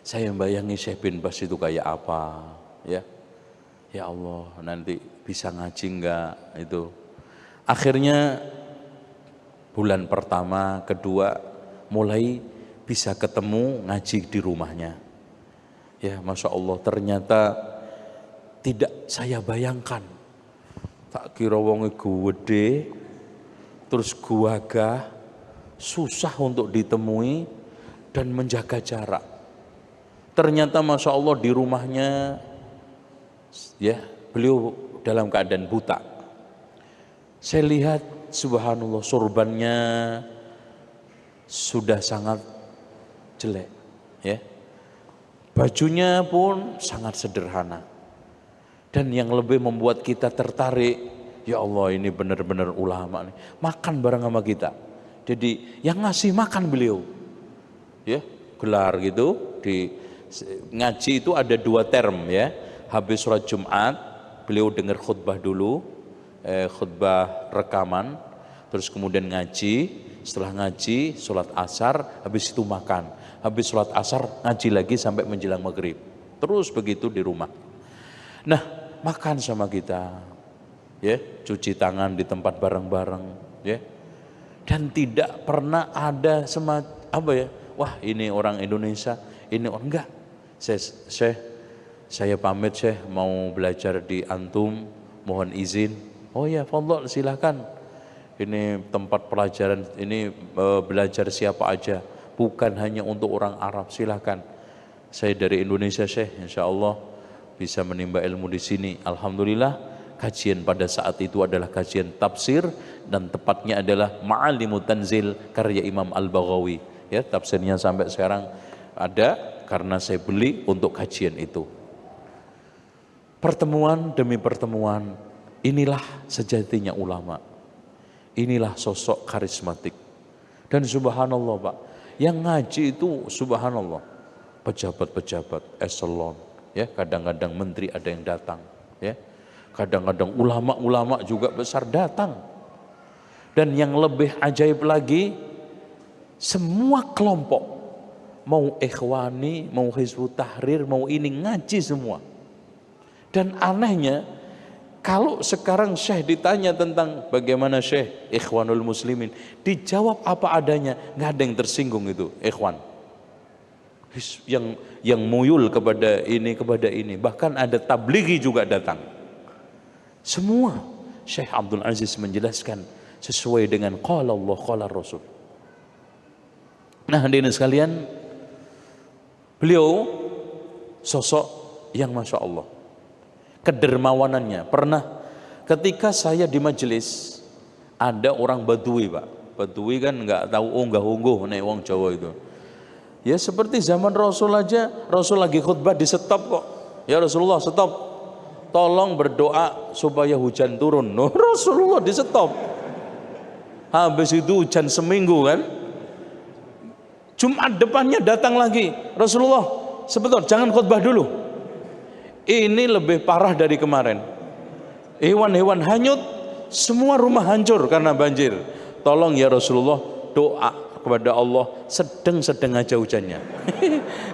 Saya bayangi Syekh bin Bas itu kayak apa, ya. Ya Allah, nanti bisa ngaji enggak itu. Akhirnya bulan pertama, kedua mulai bisa ketemu ngaji di rumahnya. Ya, Masya Allah, ternyata tidak saya bayangkan. Tak kira wonge gede, terus gagah, susah untuk ditemui dan menjaga jarak. Ternyata Masya Allah di rumahnya, ya, beliau dalam keadaan buta. Saya lihat subhanallah sorbannya sudah sangat jelek, ya. Bajunya pun sangat sederhana. Dan yang lebih membuat kita tertarik, ya Allah ini benar-benar ulama nih. Makan bareng sama kita. Jadi yang ngasih makan beliau. Ya, gelar gitu di ngaji itu ada 2 term, ya. Habis sholat Jumat, beliau dengar khutbah dulu, khutbah rekaman, terus kemudian ngaji, setelah ngaji sholat asar, habis itu makan, habis sholat asar ngaji lagi sampai menjelang maghrib, terus begitu di rumah. Nah, makan sama kita, ya, cuci tangan di tempat bareng-bareng, ya, dan tidak pernah ada apa ya, wah ini orang Indonesia, ini orang enggak. Saya pamit Syekh, mau belajar di antum, mohon izin. Oh ya, fadhol silakan. Ini tempat pelajaran, ini belajar siapa aja, bukan hanya untuk orang Arab, silakan. Saya dari Indonesia Syekh, insya Allah bisa menimba ilmu di sini. Alhamdulillah, kajian pada saat itu adalah kajian tafsir dan tepatnya adalah Ma'alimut Tanzil karya Imam Al-Baghawi. Ya, tafsirnya sampai sekarang ada karena saya beli untuk kajian itu. Pertemuan demi pertemuan, inilah sejatinya ulama. Inilah sosok karismatik. Dan subhanallah Pak, yang ngaji itu subhanallah, pejabat-pejabat, eselon, ya, kadang-kadang menteri ada yang datang, ya. Kadang-kadang ulama-ulama juga besar datang. Dan yang lebih ajaib lagi, semua kelompok, mau ikhwani, mau Hizbut Tahrir, mau ini ngaji semua. Dan anehnya, kalau sekarang Syekh ditanya tentang bagaimana Syekh Ikhwanul Muslimin, dijawab apa adanya, nggak ada yang tersinggung itu ikhwan. Yang muyul kepada ini, bahkan ada tablighi juga datang. Semua Syekh Abdul Aziz menjelaskan sesuai dengan qala Allah qala Rasul. Nah, hadirin sekalian, beliau sosok yang Masya Allah, kedermawanannya. Pernah ketika saya di majelis, ada orang Badui Pak. Badui kan nggak tahu unggah-ungguh nih wong Jawa itu. Ya seperti zaman Rasul aja, Rasul lagi khutbah di stop kok. Ya Rasulullah stop, tolong berdoa supaya hujan turun. No, Rasulullah di stop. Habis itu hujan seminggu kan. Jumat depannya datang lagi, Rasulullah sebentar jangan khutbah dulu. Ini lebih parah dari kemarin. Hewan-hewan hanyut, semua rumah hancur karena banjir. Tolong ya Rasulullah, doa kepada Allah, sedang aja hujannya.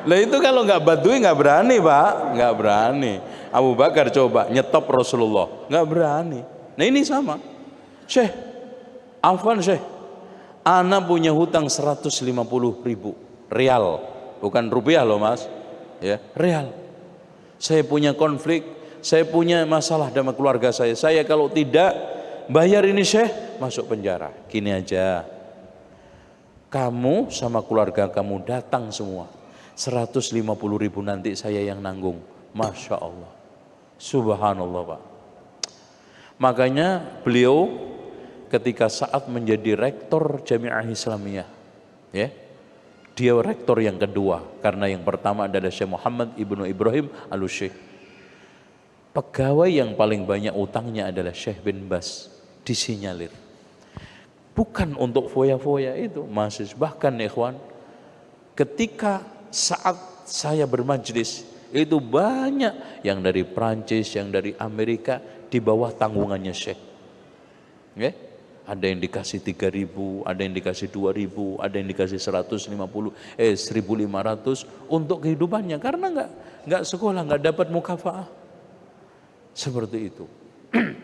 Lah itu kalau nggak Badui nggak berani Pak, nggak berani. Abu Bakar coba nyetop Rasulullah, nggak berani. Nah ini sama. Syekh, afwan Syekh, ana punya hutang 150.000 rial, bukan rupiah loh Mas, ya rial. Saya punya konflik, saya punya masalah sama keluarga saya. Saya kalau tidak bayar ini Syekh, masuk penjara. Gini aja, kamu sama keluarga kamu datang semua, 150.000 nanti saya yang nanggung. Masya Allah, subhanallah Pak. Makanya beliau ketika saat menjadi rektor Jami'ah Islamiyah, ya, dia rektor yang kedua, karena yang pertama adalah Syekh Muhammad Ibnu Ibrahim Al-Syekh. Pegawai yang paling banyak utangnya adalah Syekh bin Bas, disinyalir. Bukan untuk foya-foya itu, masih bahkan ikhwan, ketika saat saya bermajlis itu banyak yang dari Prancis, yang dari Amerika di bawah tanggungannya Syekh. Okay? Ada yang dikasih 3.000, ada yang dikasih 2.000, ada yang dikasih 1.500 untuk kehidupannya karena nggak sekolah, nggak dapat mukafaah. Seperti itu.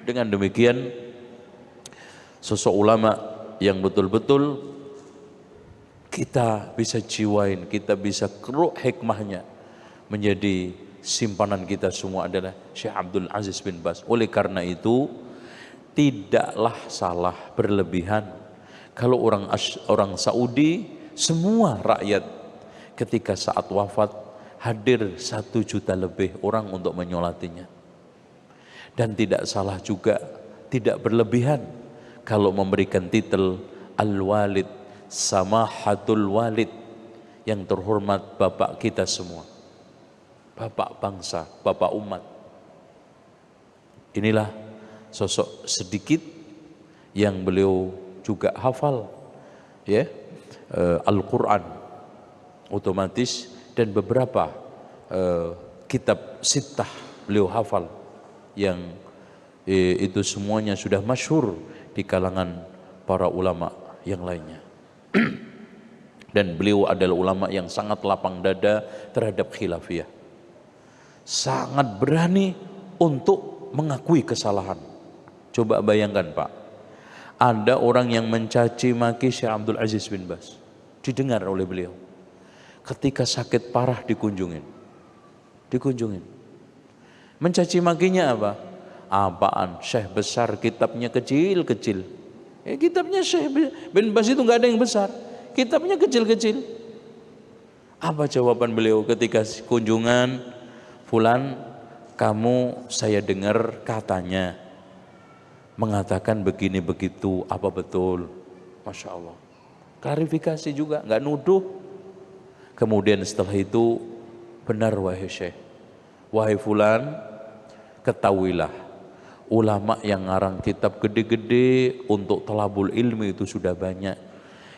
Dengan demikian sosok ulama yang betul-betul kita bisa jiwain, kita bisa keruk hikmahnya menjadi simpanan kita semua adalah Syekh Abdul Aziz bin Baz. Oleh karena itu tidaklah salah berlebihan kalau orang Saudi semua rakyat ketika saat wafat hadir 1 juta lebih orang untuk menyolatinya. Dan tidak salah juga, tidak berlebihan kalau memberikan titel Al-Walid, Samahatul Walid, yang terhormat bapak kita semua, bapak bangsa, bapak umat. Inilah sosok sedikit yang beliau juga hafal ya, Al-Quran otomatis, dan beberapa kitab sittah beliau hafal yang itu semuanya sudah masyhur di kalangan para ulama yang lainnya. Dan beliau adalah ulama yang sangat lapang dada terhadap khilafiyah, sangat berani untuk mengakui kesalahan. Coba bayangkan Pak, ada orang yang mencaci maki Syekh Abdul Aziz bin Baz, didengar oleh beliau. Ketika sakit parah dikunjungin. Mencaci makinya apa? Apaan? Syekh besar, kitabnya kecil-kecil. Kitabnya Syekh bin Baz itu nggak ada yang besar, kitabnya kecil-kecil. Apa jawaban beliau ketika kunjungan? Fulan, kamu saya dengar katanya mengatakan begini begitu, apa betul? Masya Allah. Klarifikasi juga, nggak nuduh. Kemudian setelah itu, benar wahai Syekh, wahai fulan, ketahuilah ulama yang ngarang kitab gede-gede untuk talabul ilmi itu sudah banyak.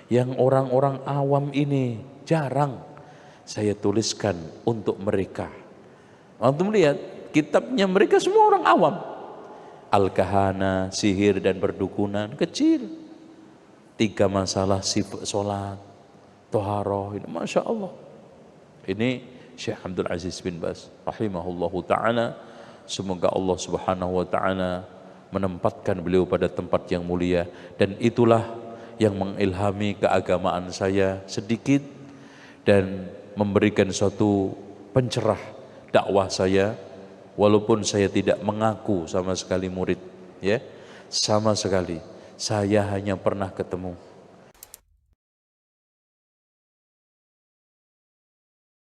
Yang orang-orang awam ini jarang saya tuliskan untuk mereka. Antum lihat kitabnya mereka semua orang awam. Al-kahana, sihir dan perdukunan, kecil. 3 masalah sholat, toharoh, ini Masya Allah. Ini Syekh Abdul Aziz bin Baz rahimahullahu ta'ala. Semoga Allah subhanahu wa ta'ala menempatkan beliau pada tempat yang mulia. Dan itulah yang mengilhami keagamaan saya sedikit dan memberikan suatu pencerah dakwah saya. Walaupun saya tidak mengaku sama sekali murid, ya, sama sekali saya hanya pernah ketemu